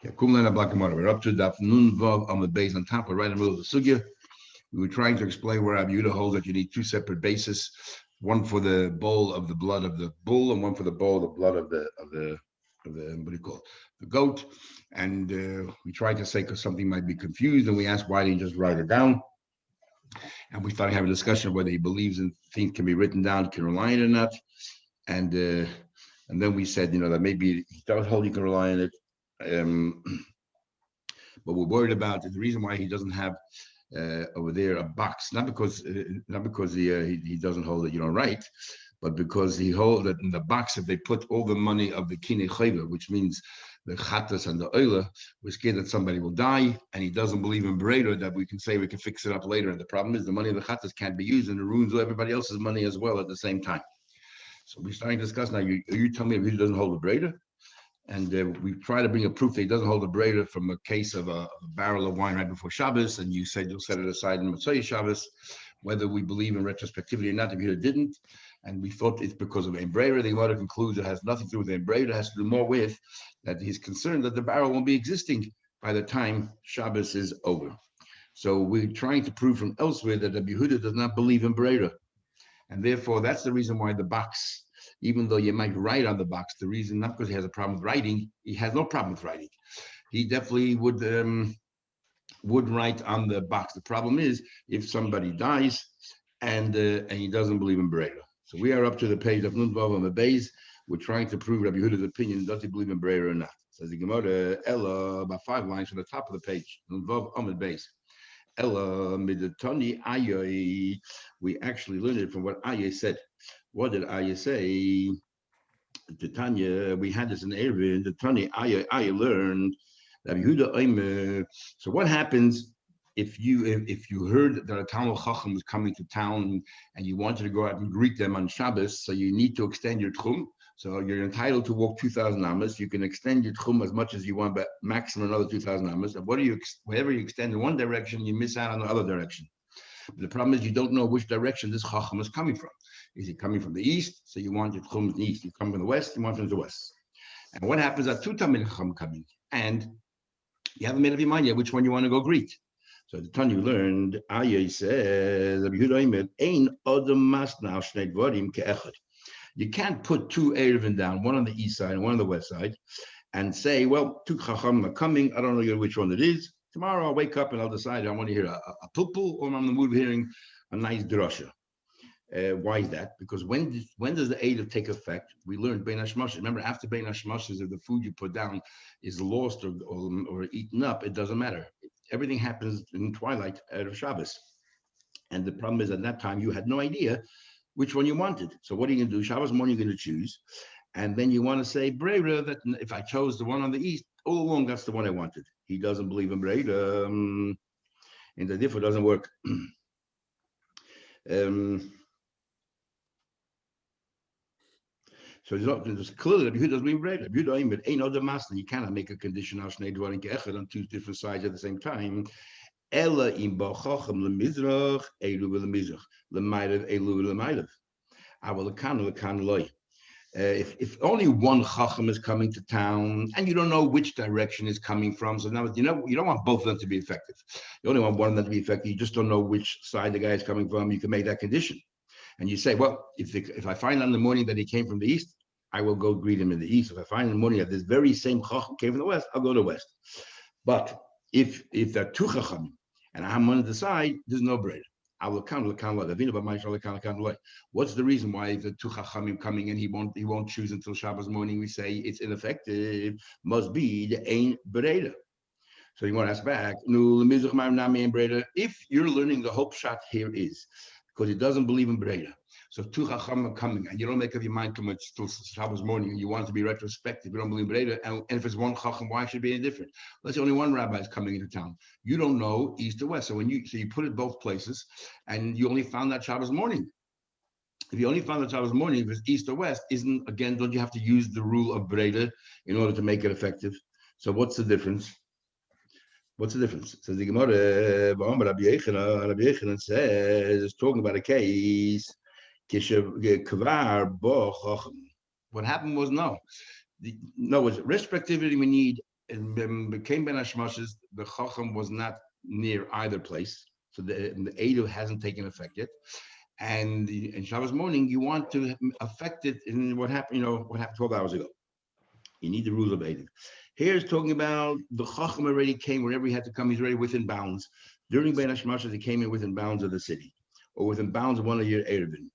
We're up to Daf Nun Vav on the base on top, or right in the middle of the sugya. We were trying to explain where Rabbi Yehuda holds that you need two separate bases, one for the bowl of the blood of the bull, and one for the bowl of the blood of the what do you call it, the goat. And we tried to say because something might be confused, and we asked why didn't he just write it down. And we started having a discussion of whether he believes in things can be written down, can rely on it or not. And then we said, that maybe he does hold you can rely on it. But we're worried about the reason why he doesn't have over there a box, not because he doesn't hold it, right, but because he holds it in the box. If they put all the money of the kinei chayva, which means the chatas and the oila, we're scared that somebody will die, and he doesn't believe in breda that we can say we can fix it up later. And the problem is the money of the chatas can't be used, and it ruins everybody else's money as well at the same time. So we're starting to discuss now. You tell me if he doesn't hold the breda. And we try to bring a proof that he doesn't hold the breda from a case of a barrel of wine right before Shabbos, and you said you'll set it aside in Motzei Shabbos, whether we believe in retrospectivity or not. If you didn't, and we thought it's because of Ein Breda, the Gemara concludes it has nothing to do with Ein Breda. It has to do more with that he's concerned that the barrel won't be existing by the time Shabbos is over. So we're trying to prove from elsewhere that Rabbi Yehuda does not believe in Breda, and therefore that's the reason why the box, even though you might write on the box, the reason, not because he has a problem with writing, he has no problem with writing. He definitely would write on the box. The problem is if somebody dies and he doesn't believe in Breda. So we are up to the page of Nun Vav on the base. We're trying to prove Rabbi Yehuda's opinion. Does he believe in Breda or not? Says the Gemara, Ella, about 5 lines from the top of the page. Nun Vav on the base. Ella midatoni ayoi. We actually learned it from what Ayah said. What did Ayah say? The Tanya, we had this in Erevin. The Tanya, Ayah learned that Yehuda. So what happens if you heard that a Talmud Chacham was coming to town and you wanted to go out and greet them on Shabbos? So you need to extend your tchum. So you're entitled to walk 2,000 amas. You can extend your tchum as much as you want, but maximum another 2,000 amas. And whenever you extend in one direction, you miss out on the other direction. But the problem is you don't know which direction this Chacham is coming from. Is he coming from the east? So you want your tchum in the east. You come from the west, you want from the west. And what happens are 2 Talmid Chacham coming, and you haven't made up your mind yet which one you want to go greet. So the Tanya learned, Ayah says, you can't put 2 Erevin down, one on the east side and one on the west side, and say, well, 2 Chacham are coming. I don't know which one it is. Tomorrow I'll wake up and I'll decide I want to hear a pulpul, or I'm in the mood of hearing a nice drasha. Why is that? Because when does the Eid take effect? We learned Bein Hashmashos. Remember, after Bein Hashmashos, if the food you put down is lost or eaten up, it doesn't matter. Everything happens in twilight out of Shabbos. And the problem is at that time you had no idea which one you wanted. So what are you going to do? Shabbos morning you're going to choose. And then you want to say, Brera, that if I chose the one on the east, all along that's the one I wanted. He doesn't believe in Brera. And the differ doesn't work. So it's clearly that Yehuda doesn't believe in Breda. Yehuda ain't no master. You cannot make a condition on 2 dvarim ke'echad on 2 different sides at the same time. Ella im ba'chacham lemizrach, elu v'lemizrach, lemaylev, elu v'lemaylev. Avalakan loy. If only one chacham is coming to town and you don't know which direction is coming from, so now you don't want both of them to be effective. You only want one of them to be effective. You just don't know which side the guy is coming from. You can make that condition, and you say, well, if I find out in the morning that he came from the east, I will go greet him in the east. If I find in the morning that this very same chacham came from the west, I'll go to the west. But if there are 2 chacham and I'm on the side, there's no bread. What's the reason why if the 2 chachamim coming in, he won't choose until Shabbos morning? We say it's ineffective. Must be the Ein Breda. So you want to ask back, if you're learning the hope shot here is because he doesn't believe in Breda. So 2 chacham are coming, and you don't make up your mind too much till Shabbos morning, and you want it to be retrospective. You don't believe in Breda, and if it's 1 chacham, why should it be any different? Let's say only 1 rabbi is coming into town. You don't know east or west, so you put it both places, and you only found that Shabbos morning. If you only found that Shabbos morning, if it's east or west, don't you have to use the rule of Breda in order to make it effective? So what's the difference? What's the difference? Says the Gemara, Rabbi Yechanan says, it's talking about a case. What happened was, no, was retrospectivity. We need became Ben Hashmash's, the Chacham was not near either place. So the Edu hasn't taken effect yet. And in Shabbos morning, you want to affect it in what happened, what happened 12 hours ago. You need the rules of Edu. Here's talking about the Chacham already came whenever he had to come, he's already within bounds. During Ben Hashmashas, he came in within bounds of the city, or within bounds of one of your Erevin.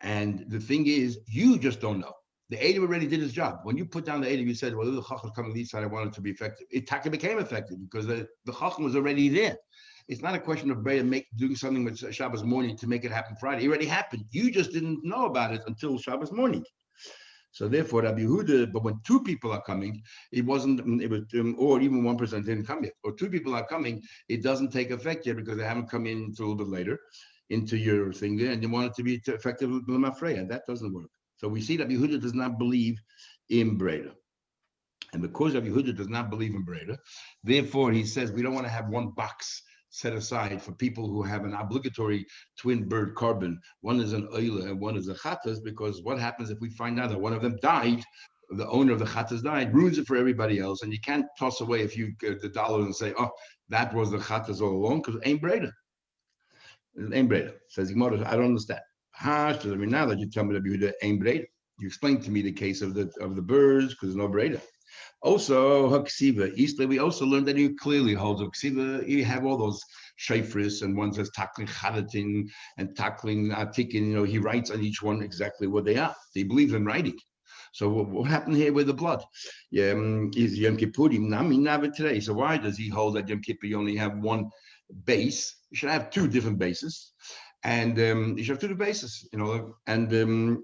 And the thing is, you just don't know. The Edu already did his job. When you put down the Edu, you said, well, the Chacham is coming to the side, I want it to be effective. It became effective because the Chacham was already there. It's not a question of doing something with Shabbos morning to make it happen Friday. It already happened. You just didn't know about it until Shabbos morning. So therefore, Rabbi Yehuda, but when two people are coming, it was, or even one person didn't come yet, or two people are coming, it doesn't take effect yet because they haven't come in until a little bit later into your thing there, and you want it to be effective with Lemafreya. That doesn't work. So we see that Yehuda does not believe in Breda. And because Rabbi Yehuda does not believe in Breda, therefore he says we don't want to have one box set aside for people who have an obligatory twin bird carbon. One is an oila and one is a chatas, because what happens if we find out that one of them died, the owner of the chatas died, ruins it for everybody else, and you can't toss away if you get the dollar and say, oh, that was the chatas all along, because it ain't Breda. It ain't Breda. Says Gemara, I don't understand. Now that you tell me that you ain't Breda, you explain to me the case of the birds, because there's no Breda. Also, Haksiva, Eastly, we also learned that he clearly holds Haksiva. You have all those shayfris, and one says tackling chadatin and tackling atikin. He writes on each one exactly what they are. He believes in writing. So what happened here with the blood? Is Yom Kippurim Nami Nava today? So why does he hold that Yom Kippur you only have one base? You should have two different bases. And you should have two different bases, and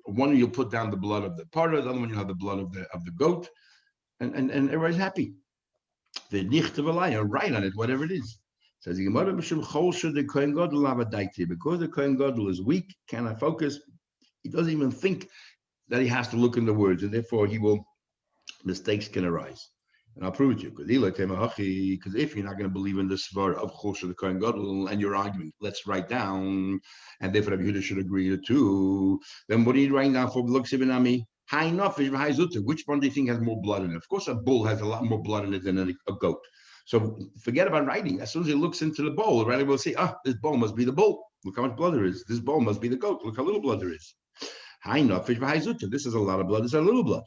one you'll put down the blood of the parah, the other one you'll have the blood of the goat. And everybody's happy. The nicht of a lion, write on it, whatever it is. Says the Gemara, the Kohen Gadol because the Kohen Gadol is weak, cannot focus. He doesn't even think that he has to look in the words, and therefore mistakes can arise. And I'll prove it to you, because if you're not going to believe in the svar of Choshe the Kohen Gadol and you're arguing, let's write down, and therefore Rabbi Yehuda should agree to two, then what are you writing down for? Which one do you think has more blood in it? Of course, a bull has a lot more blood in it than a goat. So forget about writing. As soon as he looks into the bowl, right, will say, this bowl must be the bull. Look how much blood there is. This bowl must be the goat. Look how little blood there is. This is a lot of blood. This is a little blood.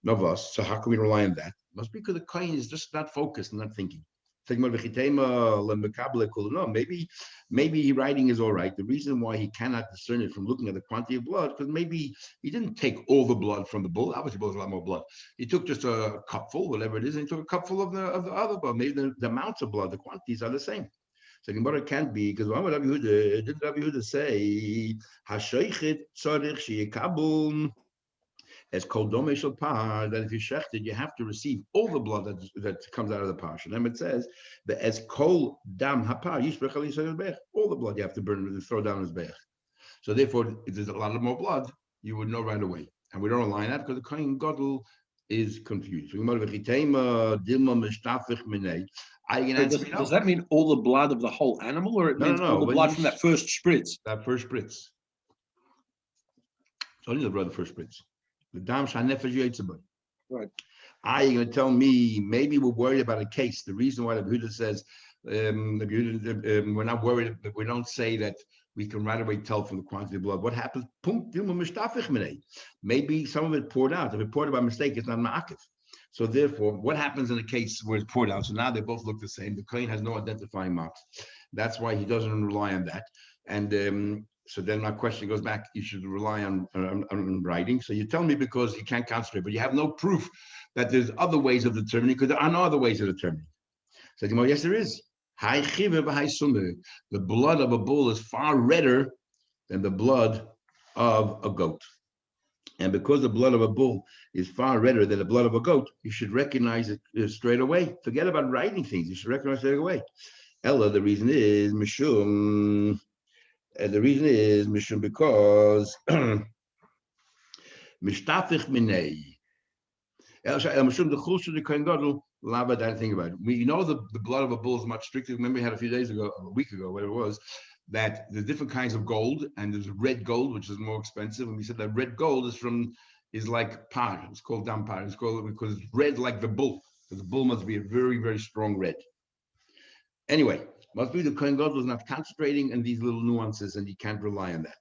Novas. So how can we rely on that? Must be because the kohen is just not focused, not thinking. No, maybe writing is all right. The reason why he cannot discern it from looking at the quantity of blood, because maybe he didn't take all the blood from the bull. Obviously, the bull has a lot more blood. He took just a cupful, whatever it is, and he took a cupful of the other blood. Maybe the amounts of blood, the quantities are the same. So Gemara can't be, because didn't Rabbi Yehuda say Hashoichet tzarich sheyekabel as kol domei shel par, that if you shechted, you have to receive all the blood that comes out of the parsha. And it says that as kol dam hapar yishbrech al yisrael beich, all the blood you have to burn and throw down his beich. So therefore, if there's a lot of more blood, you would know right away. And we don't rely on that because the Kohen Gadol is confused. Does that mean all the blood of the whole animal, or it means all the blood from that first spritz? That first spritz. It's only the blood of the first spritz. The dam shanefesh yitzabah. Right. Are you going to tell me maybe we're worried about a case? The reason why the Yehuda says we're not worried, we don't say that we can right away tell from the quantity of blood. What happens? Maybe some of it poured out. If it poured out by mistake, it's not ma'akiv. So therefore, what happens in a case where it's poured out? So now they both look the same. The kohen has no identifying marks. That's why he doesn't rely on that. And so then my question goes back, you should rely on writing. So you tell me because you can't concentrate, but you have no proof that there's other ways of determining, because there are no other ways of determining. So yes, there is. The blood of a bull is far redder than the blood of a goat. And because the blood of a bull is far redder than the blood of a goat, you should recognize it straight away. Forget about writing things. You should recognize it straight away. Ella, the reason is Mishum. Because Mishtafich Minei. Mishum the Chulsha the Kohen Gadol. Lava, that thing about it. We know the blood of a bull is much stricter. Remember, we had a week ago, whatever it was, that there's different kinds of gold, and there's red gold, which is more expensive. And we said that red gold is like par. It's called dam par. It's called because it's red like the bull. because the bull must be a very, very strong red. Anyway, must be the Kohen Gadol was not concentrating on these little nuances, and he can't rely on that.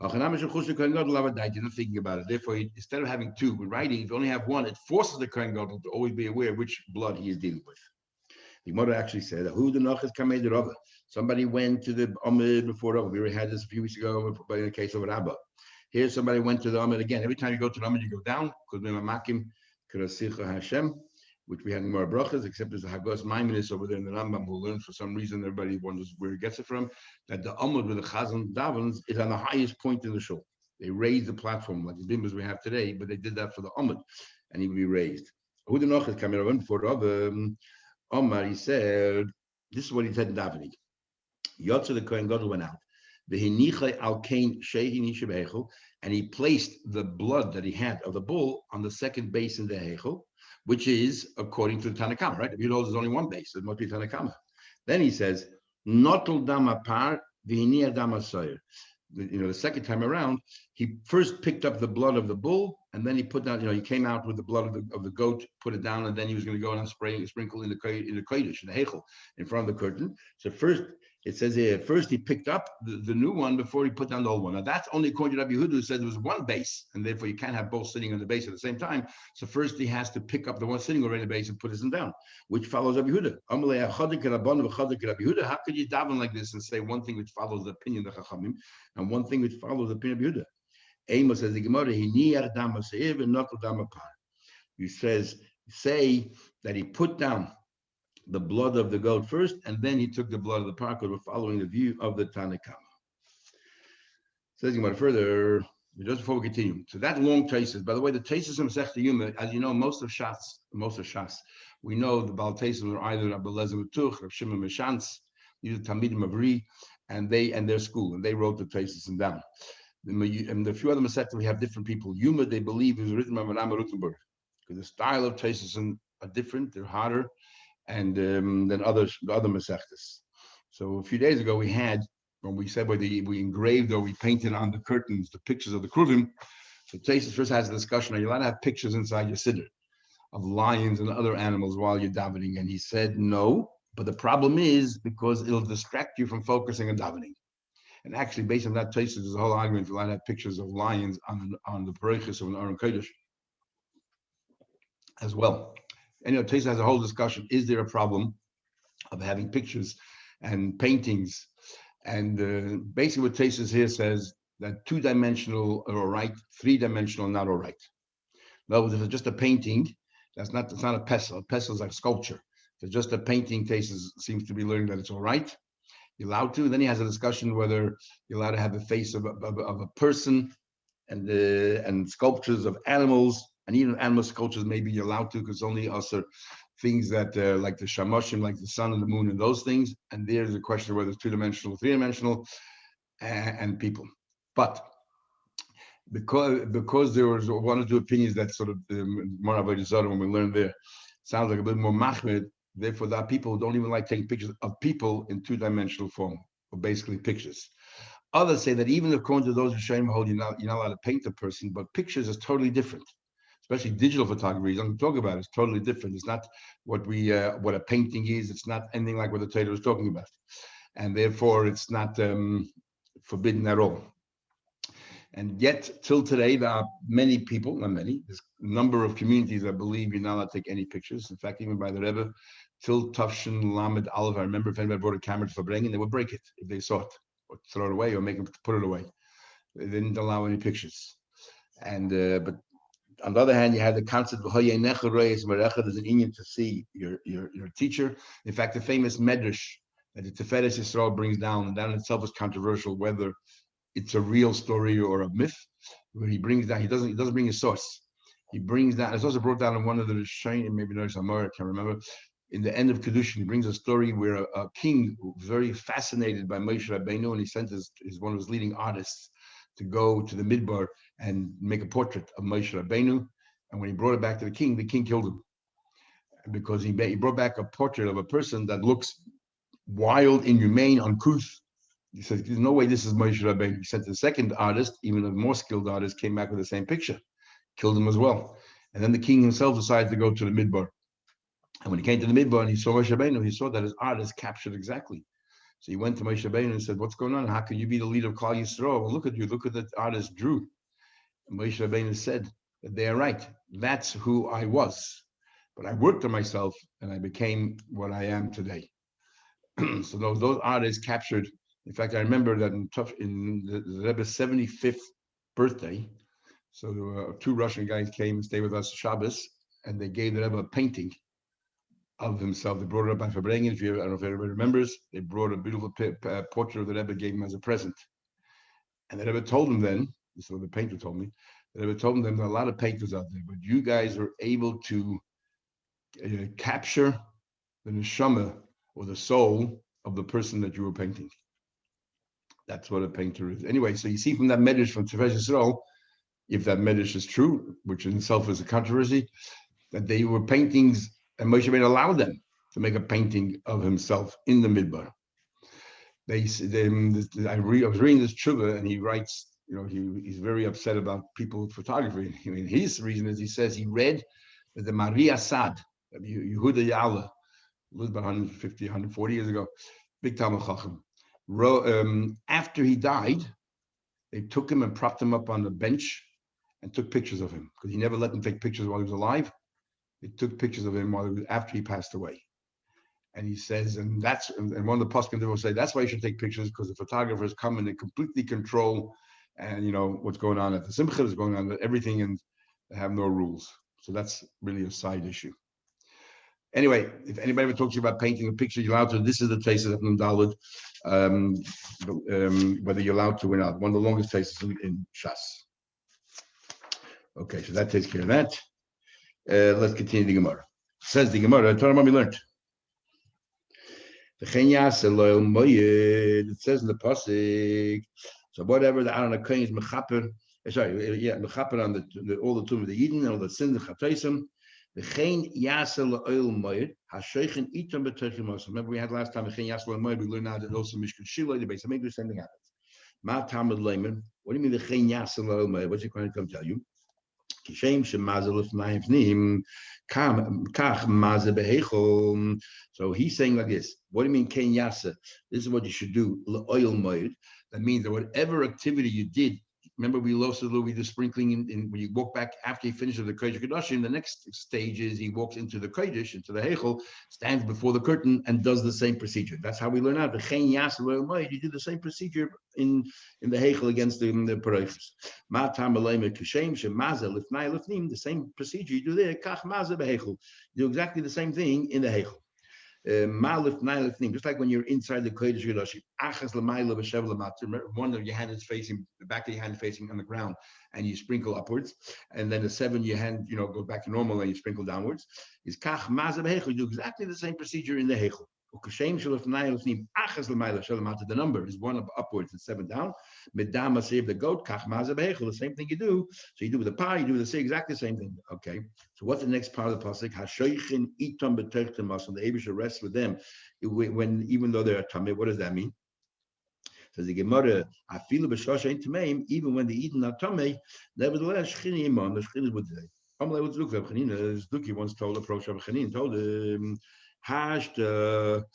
You're not thinking about it. Therefore, instead of having two, with writing, if you only have one, it forces the Kohen Gadol to always be aware which blood he is dealing with. The Gemara actually said, "Who the Nachas Kamei Rava?" Somebody went to the Amid before Rava. We already had this a few weeks ago, but in the case of Rabba. Here, somebody went to the Amid again. Every time you go to the Amid, you go down. Because Makim Krasicha Hashem, which we had in more brachas, except there's a Hagos Maimonides over there in the Rambam who learns for some reason, everybody wonders where he gets it from, that the Amud with the Chazan davens is on the highest point in the shul. They raised the platform like the bimbas we have today, but they did that for the Amud, and he would be raised. Who the Noch is coming around before Omar, he said, this is what he said in davening. Yotze the Kohen Gadol went out. The Hinichai al Kain Shehi Nishabechel, and he placed the blood that he had of the bull on the second base in the Hechel, which is according to the Tanakama, right? If you know there's only one base, it must be Tanakama. Then he says, Notul Dama Par, Vihiniya Dama Soyer. The second time around, he first picked up the blood of the bull, and then he put down, he came out with the blood of the goat, put it down, and then he was going to go and sprinkle in the kodesh, in the hechel, in front of the curtain. So first, it says here, first he picked up the new one before he put down the old one. Now that's only according to Rabbi Yehuda, who said there was one base, and therefore you can't have both sitting on the base at the same time. So first he has to pick up the one sitting already on the base and put this one down, which follows Rabbi Yehuda. How could you daven like this and say one thing which follows the opinion of the Chachamim and one thing which follows the opinion of Yehuda? Amos says the Gemara, he says, say that he put down the blood of the goat first, and then he took the blood of the parka. We're following the view of the Tanakama. Says Gemara further, just before we continue. So that long traces, by the way, the traces of Masechta Yoma, as you know, most of Shas, we know the Baal Traces are either Rabbi Eliezer Matuch, Rabbi Shimon Meshantz, these are Talmidim Avri, and their school, and they wrote the traces down. And a few other Masechta, we have different people. Yuma, they believe, is written by Rama Rutenberg, because the style of traces are different, they're harder, and than the other Masechtas. So a few days ago, we had, when we said we engraved or we painted on the curtains the pictures of the Kruvim. So Taisus first has a discussion, are you allowed to have pictures inside your siddur of lions and other animals while you're davening? And he said no, but the problem is because it'll distract you from focusing on davening. And actually, based on that Taisus, there's a whole argument you're allowed to have pictures of lions on the Parechis of an Aron Kodesh as well. And Taisus has a whole discussion, is there a problem of having pictures and paintings? And basically what Taisus here says that two-dimensional are all right, three-dimensional not all right. In other words, if it's just a painting, it's not a pesel. A pesel is like sculpture. If it's just a painting, Taisus seems to be learning that it's all right. You're allowed to. Then he has a discussion whether you're allowed to have the face of a person and sculptures of animals, and even animal sculptures maybe you're allowed to, because only also things that like the shamoshim, like the sun and the moon and those things. And there's a question of whether it's two-dimensional, three-dimensional, and people. But because there was one or two opinions that sort of more of a when we learned there sounds like a bit more machmed. Therefore, there are people who don't even like taking pictures of people in two-dimensional form, or basically pictures. Others say that even according to those who Shem hold, you're not allowed to paint a person, but pictures is totally different. Especially digital photography, I'm talking about, it's totally different. It's not what a painting is. It's not anything like what the Torah was talking about, and therefore it's not forbidden at all. And yet, till today, there are many people, not many, there's a number of communities that believe you're not allowed to take any pictures. In fact, even by the Rebbe, till Tafshin Lamed Aleph, I remember if anybody brought a camera to Fabrengen, they would break it if they saw it, or throw it away, or make them put it away. They didn't allow any pictures. And but on the other hand, you have the concept of there's an Indian to see your teacher. In fact, the famous Medrash that the Tiferes Yisrael brings down, and that in itself is controversial whether it's a real story or a myth. Where he brings down, he doesn't bring a source. He brings down. It's also brought down in one of the Rishonim, maybe there's Amor, I can't remember. In the end of Kedushin, he brings a story where a king was very fascinated by Moshe Rabbeinu, and he sent one of his leading artists to go to the Midbar and make a portrait of Moshe Rabbeinu. And when he brought it back to the king killed him. Because he brought back a portrait of a person that looks wild, inhumane, uncouth. He said, there's no way this is Moshe Rabbeinu. He sent the second artist, even a more skilled artist, came back with the same picture, killed him as well. And then the king himself decided to go to the Midbar And when he came to the Midbar and he saw Moshe Rabbeinu, he saw that his art is captured exactly. So he went to Moshe Rabbeinu and said, "What's going on? How can you be the leader of Klal Yisrael? Well, look at you. Look at the artist drew." And Moshe Rabbeinu said that they are right. That's who I was. But I worked on myself and I became what I am today. So those artists captured. In fact, I remember that in the Rebbe's 75th birthday, so there were two Russian guys came and stayed with us Shabbos, and they gave the Rebbe a painting of himself. They brought it up by Fabrengen. I don't know if everybody remembers. They brought a beautiful portrait of the Rebbe, gave him as a present. And the Rebbe told him then, this is what the painter told me, the Rebbe told them there are a lot of painters out there, but you guys are able to capture the neshama or the soul of the person that you were painting. That's what a painter is. Anyway, so you see from that medrash from Tiferet Yisrael, if that medrash is true, which in itself is a controversy, that they were paintings, and Moshe Rabbeinu allowed them to make a painting of himself in the Midbar. I was reading this tshuva, and he writes, he's very upset about people with photography. I mean, his reason is he says he read that the Maria Sad, Yehuda Yala, lived about 150, 140 years ago, big Talmud Chacham. After he died, they took him and propped him up on the bench and took pictures of him because he never let them take pictures while he was alive. They took pictures of him after he passed away. And he says, and one of the poskim will say, that's why you should take pictures because the photographers come and they completely control and what's going on at the simcha, is going on at everything, and they have no rules. So that's really a side issue. Anyway, if anybody ever talks to you about painting a picture, you're allowed to. This is the taste of Daled, whether you're allowed to or not. One of the longest tastes in Shas. Okay, so that takes care of that. Let's continue the Gemara. Says the Gemara, Torah we learned. It says in the pasuk. So whatever the Aaron Kohen is mechaper, mechaper on the all the tomb of the Eden, all the sins of Chataisim. Remember we had last time we learned now that also Mishkan Shiloh, the base of English, same thing happens. What do you mean the what's it going to come tell you? So he's saying like this. What do you mean Ken Yasa? This is what you should do. That means that whatever activity you did, remember we do sprinkling in when you walk back after he finishes the Kodesh Kodashim. The next stage is he walks into the Kodesh, into the Heichel, stands before the curtain and does the same procedure. That's how we learn out. You do the same procedure in the Heichel against the Parashas. The same procedure you do there. You do exactly the same thing in the Heichel. Just like when you're inside the Kodesh Kodashim, one of your hand is facing, the back of your hand facing on the ground, and you sprinkle upwards, and then the seven your hand goes back to normal and you sprinkle downwards. Is kach mazav heichel. You do exactly the same procedure in the heichel. The number is one upwards and seven down. Medama save the goat kach mazav heichel. The same thing you do. So you do with the pie, you do exactly the same thing. Okay. So what's the next part of the pasuk? Hashoichin itam b'terchtem mason. The Eibush rests with them even though they're tamei. What does that mean? Says the Gemara, afilu b'shosha ain't tameim. Even when the Eden are tamei, nevertheless shchini imam. The shchini would say. Amalei would look at Chanina. Duki once told approach of Chanin told him. Hashta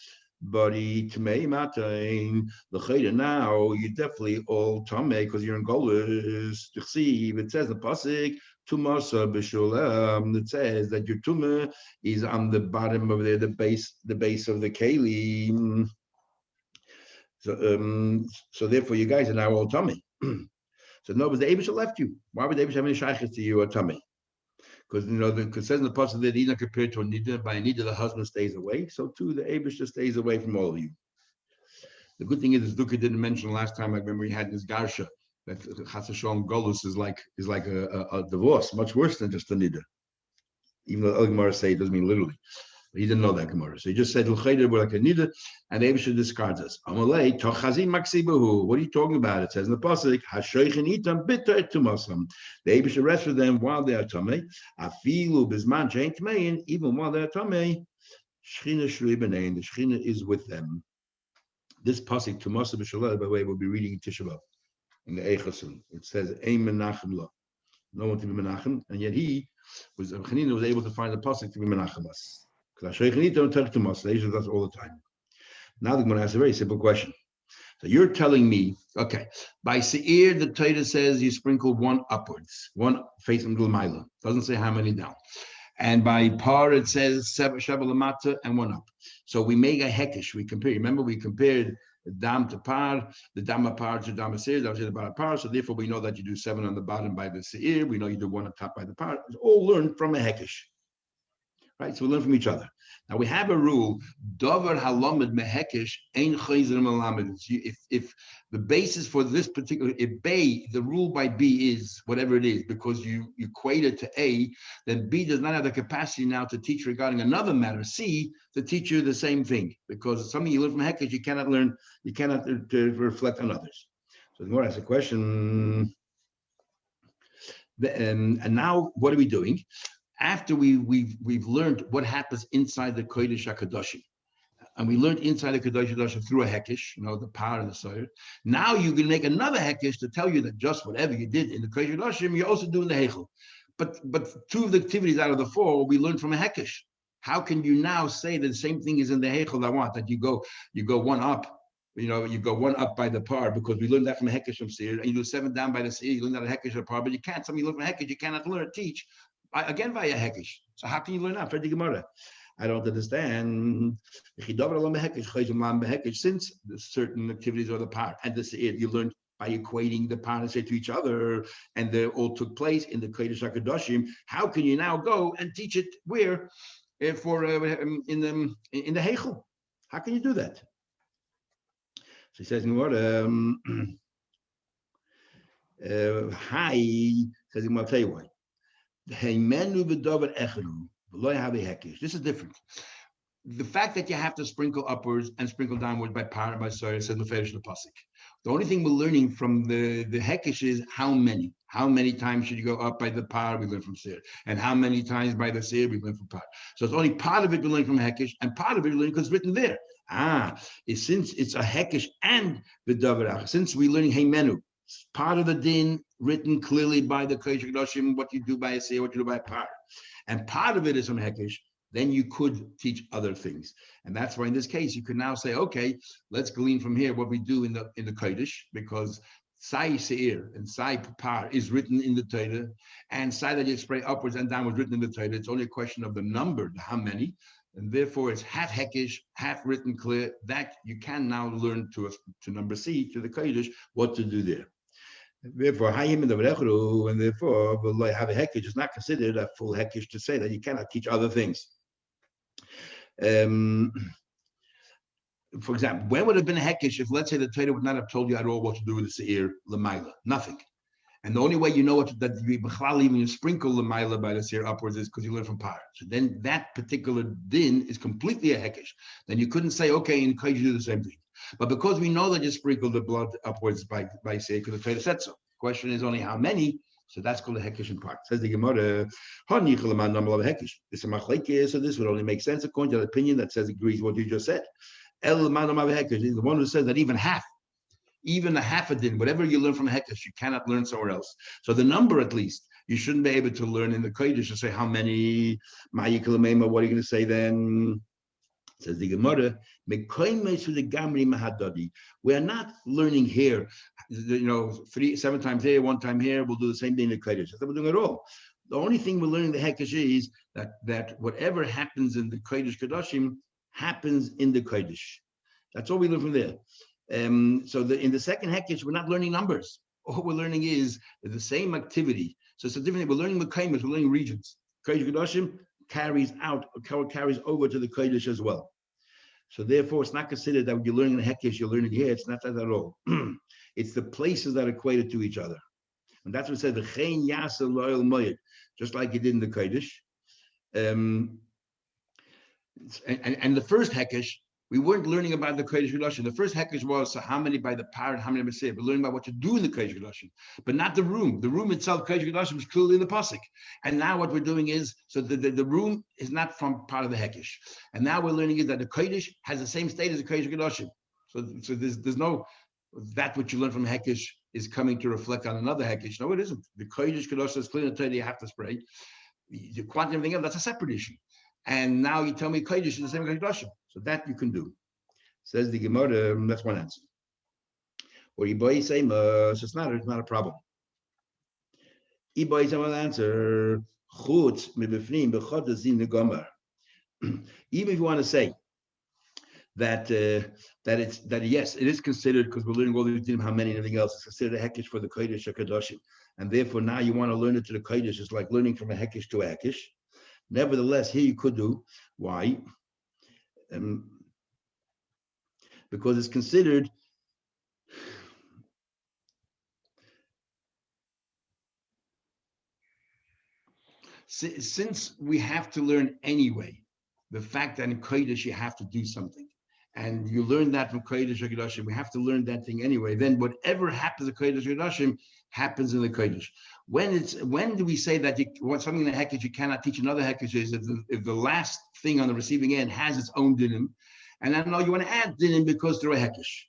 body tamei matain l'chayda. Now you definitely all tamei because you're in Golus. T'chsiv. It says the pasuk tumasa b'shulam. It says that your tumah is on the bottom of there, the base of the keli. So therefore you guys are now all tummy. So no, but the Eibush left you. Why would the Eibush have any shaykhs to you or tummy? Because it says in the pasuk that Eden compared to a nida, by a nida the husband stays away. So too the Eibush stays away from all of you. The good thing is Duka didn't mention last time. I remember he had this garsha that Chas Hashem Golus is like a divorce, much worse than just a nida. Even though El Gemara say it doesn't mean literally. But he didn't know that Gemara. So he just said, we're like a nida, and the Eibush discards us. Amalei, tochazim maksibahu. What are you talking about? It says in the pasuk, hashoichin itam bitter tumasam. The Eibush rests with them while they are tamei. Afilu bizman shein tamein, even while they are tamei. Shchina shrei b'nein. The Shchina is with them. This pasuk tumasa b'shaleh, by the way, we'll be reading in Tisha B'av in the Eichasun. It says, ein menachem lo. No one to be menachem, and yet Chanina was able to find the pasuk to be menachem us. Because that's all the time. Now the Gemara asks a very simple question. So you're telling me, okay, by Seir, the Torah says you sprinkle one upwards, one facing L'mayla. Doesn't say how many down. And by Par, it says Sheva Lamata and one up. So we make a hekesh. We compare. Remember, we compared the dam to par, the dam par to dam seir, that was the bar par. So therefore, we know that you do 7 on the bottom by the seir. We know you do 1 on top by the par. It's all learned from a hekesh. Right, so we learn from each other. Now we have a rule: Dover halamed mehekesh ein chayzer melamed. If the basis for this particular, if B, the rule by B is whatever it is, because you equate it to A, then B does not have the capacity now to teach regarding another matter, C, to teach you the same thing, because something you learn from hekesh, you cannot learn, you cannot reflect on others. So the more asks a question, and now what are we doing? After we've learned what happens inside the Kodesh HaKadoshim, and we learned inside the Kodesh HaKadoshim through a hekesh, the power of the Soyer. Now you can make another hekesh to tell you that just whatever you did in the Kodesh HaKadoshim, you're also doing the Heichel. But 2 of the activities out of the 4 we learned from a hekesh. How can you now say that the same thing is in the Heichel? I want that you go 1 up. You go 1 up by the par, because we learned that from a hekesh from Seir, and you do 7 down by the Seir. You learn that a hekesh or par, but you can't. Something you learn from a hekesh, you cannot teach. Again, via hekesh. So how can you learn that? Gemara. I don't understand. Since certain activities are the par and the seir, you learned by equating the par and seir to each other, and they all took place in the Kodesh HaKadoshim. How can you now go and teach it where, in the Heichel? How can you do that? So he says, hi. Says, I'll tell you why. This is different. The fact that you have to sprinkle upwards and sprinkle downwards by par and by soil says meferish the pasuk. The only thing we're learning from the hekesh is how many times should you go up by the par, we learn from seir, and how many times by the seir we learn from par. So it's only part of it we learn from hekesh, and part of it we learn because it's written there. Since it's a hekesh and the davar, since we're learning heimenu, part of the din written clearly by the Kodesh HaKadoshim, what you do by a seir, what you do by a par, and part of it is from hekesh. Then you could teach other things, and that's why in this case you could now say, okay, let's glean from here what we do in the Kodesh, because Sai Seir and Sai Par is written in the Torah, and Sai that you spray upwards and downwards written in the Torah. It's only a question of the number, how many, and therefore it's half hekesh, half written clear. That you can now learn to number C, to the Kodesh, what to do there. Therefore, and therefore, have a hekesh is not considered a full hekesh to say that you cannot teach other things. For example, when would have been a hekesh if, let's say, the Torah would not have told you at all what to do with the seir l'mayla? Nothing. And the only way you know that you even sprinkle l'mayla by the seir upwards is because you learn from par. So then that particular din is completely a hekesh. Then you couldn't say, okay, in Kodesh you do the same thing. But because we know that you sprinkle the blood upwards by seir, because the Torah said so. The question is only how many. So that's called a hekesh in part. Says the Gemara, this is machlekes, so this would only make sense according to the opinion that says agrees with what you just said. El hekesh is the one who says that even a half a din, whatever you learn from a hekesh, you cannot learn somewhere else. So the number, at least, you shouldn't be able to learn in the Kodesh to say how many. What are you going to say then? Says the Gemara, we are not learning here, 7 times here, 1 time here, we'll do the same thing in the Kodesh. That's what we're doing at all. The only thing we're learning the Hekesh is that whatever happens in the Kodesh Kodashim happens in the Kodesh. That's all we learn from there. So in the second Hekesh, we're not learning numbers. All we're learning is the same activity. So it's a different thing. We're learning Mekaymas, we're learning regions. Kodesh Kodashim carries over to the Kodesh as well. So therefore, it's not considered that when you're learning the Hekesh, you're learning here. It's not that at all. It's the places that are equated to each other. And that's what it says, the Chen Yasa Loyal Moyed, just like you did in the Kodesh. And the first Hekesh, we weren't learning about the Kodesh Kodashim. The first Hekesh was how many by the par and how many by the seir. We're learning about what to do in the Kodesh Kodashim, but not the room. The room itself, Kodesh Kodashim, is clearly in the pasuk. And now what we're doing is, so the room is not from part of the Hekesh. And now we're learning is that the Kodesh has the same state as the Kodesh Kodashim. So there's no, that which you learn from Hekesh is coming to reflect on another Hekesh. No, it isn't. The Kodesh Kodashim is clear in the Torah, you have to spray. The quantity of everything else, that's a separate issue. and now you tell me Kodesh is the same as Kedoshim. So that you can do. Says the Gemara, that's one answer. Or Ibai say, so it's not a problem. Ibai say one answer. Chutz mibifnim b'chodazin negomer. Even if you want to say that yes, it is considered, because we're learning all the dinim, how many and everything else, it's considered a hekesh for the Kodesh or Kedoshim, and therefore now you want to learn it to the Kodesh. It's like learning from a hekesh to a hekesh. Nevertheless, here you could do. Why? Because it's considered since we have to learn anyway, the fact that in Kodesh you have to do something, and you learn that from Kodesh or Kedoshim, we have to learn that thing anyway. Then whatever happens in Kodesh or Kedoshim happens in the Kodesh. When do we say that you want something in a Hekesh you cannot teach another Hekesh is if the last thing on the receiving end has its own dinim, and I know you want to add dinim because they're a Hekesh.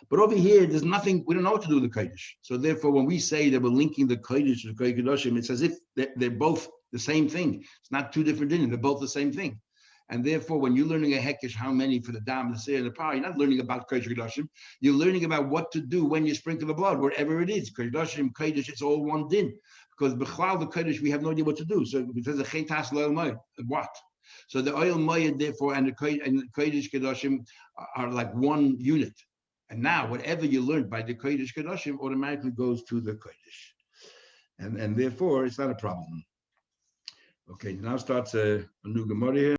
But over here, there's nothing, we don't know what to do with the Kodesh. So therefore, when we say that we're linking the Kodesh to the Kedoshim, it's as if they're both the same thing. It's not two different dinim, they're both the same thing. And therefore, when you're learning a Hekesh, how many for the Dam, the Seir, and the Power, you're not learning about Kodesh Kedoshim. You're learning about what to do when you sprinkle the blood, wherever it is. Kedoshim, Kodesh, it's all one din. Because B'chlal, the Kodesh, we have no idea what to do. So it says a Chetas L'Oil Moed, what? So the Oil Moed, therefore, and the Kodesh Kedoshim are like one unit. And now, whatever you learned by the Kodesh Kedoshim automatically goes to the Kodesh. And therefore, it's not a problem. Okay, now starts a new Gemara here.